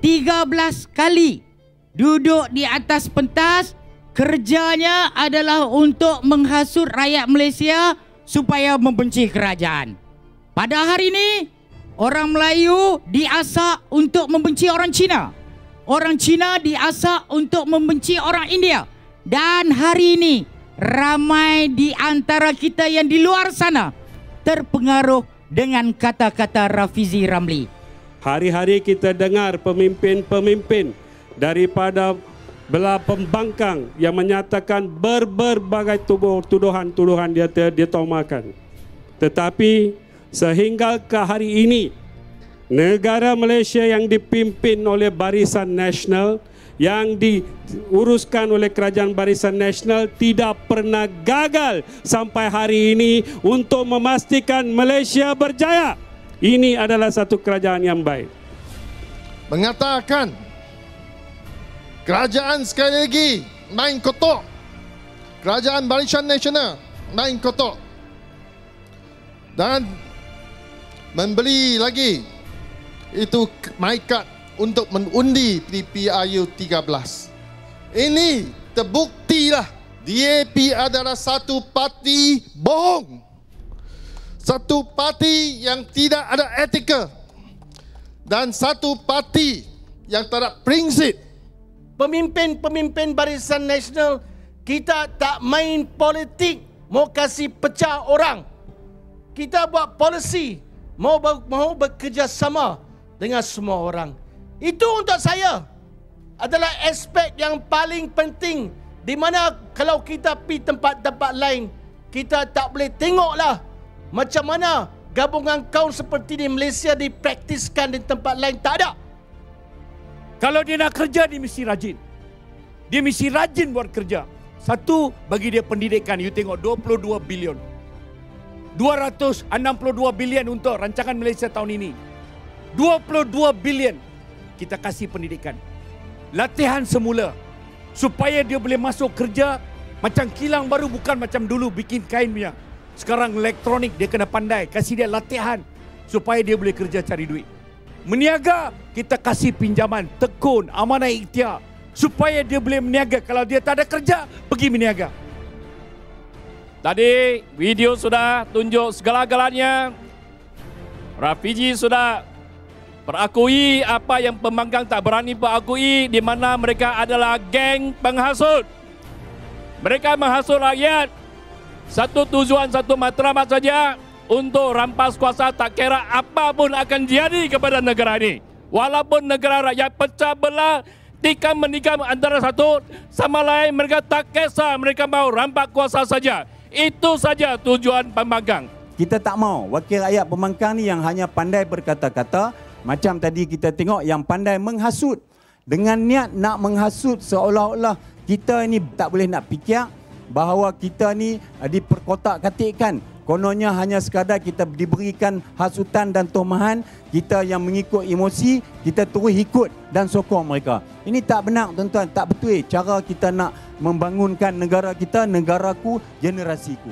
13 kali duduk di atas pentas. Kerjanya adalah untuk menghasut rakyat Malaysia supaya membenci kerajaan. Pada hari ini, orang Melayu diasak untuk membenci orang Cina. Orang Cina diasak untuk membenci orang India. Dan hari ini, ramai di antara kita yang di luar sana terpengaruh dengan kata-kata Rafizi Ramli. Hari-hari kita dengar pemimpin-pemimpin daripada belah pembangkang yang menyatakan berbagai tuduhan-tuduhan dia tomakan. Tetapi sehingga ke hari ini, negara Malaysia yang dipimpin oleh Barisan Nasional, yang diuruskan oleh Kerajaan Barisan Nasional tidak pernah gagal sampai hari ini untuk memastikan Malaysia berjaya. Ini adalah satu kerajaan yang baik. Mengatakan kerajaan sekali lagi main kotor. Kerajaan Barisan Nasional main kotor. Dan membeli lagi itu my card untuk mengundi PRU 13. Ini terbuktilah DAP adalah satu parti bohong. Satu parti yang tidak ada etika. Dan satu parti yang tak ada prinsip. Pemimpin-pemimpin Barisan Nasional, kita tak main politik mau kasih pecah orang. Kita buat polisi mau bekerjasama dengan semua orang. Itu untuk saya adalah aspek yang paling penting, di mana kalau kita pergi tempat-tempat lain, kita tak boleh tengoklah macam mana gabungan kaum seperti di Malaysia dipraktiskan di tempat lain. Tak ada. Kalau dia nak kerja, dia mesti rajin. Dia mesti rajin buat kerja. Satu, bagi dia pendidikan. You tengok 22 bilion. 262 bilion untuk rancangan Malaysia tahun ini. 22 bilion kita kasih pendidikan. Latihan semula. Supaya dia boleh masuk kerja macam kilang baru, bukan macam dulu bikin kain punya. Sekarang elektronik, dia kena pandai. Kasih dia latihan supaya dia boleh kerja cari duit. Meniaga, kita kasih pinjaman, tekun, amanah ikhtiar, supaya dia boleh meniaga. Kalau dia tak ada kerja, pergi meniaga. Tadi video sudah tunjuk segala-galanya. Rafizi sudah berakui apa yang pembangkang tak berani berakui, di mana mereka adalah geng penghasut. Mereka menghasut rakyat. Satu tujuan, satu matlamat saja, untuk rampas kuasa. Tak kira apa pun akan jadi kepada negara ini. Walaupun negara rakyat pecah belah, tikam menikam antara satu sama lain, mereka tak kisah, mereka mau rampas kuasa saja. Itu saja tujuan pembangkang. Kita tak mau wakil rakyat pembangkang ni yang hanya pandai berkata-kata. Macam tadi kita tengok yang pandai menghasut. Dengan niat nak menghasut, seolah-olah kita ni tak boleh nak fikir bahawa kita ni diperkotak-katikkan. Kononnya hanya sekadar kita diberikan hasutan dan tomahan, kita yang mengikut emosi, kita terus ikut dan sokong mereka. Ini tak benar tuan-tuan, tak betul cara kita nak membangunkan negara kita, negaraku, generasiku.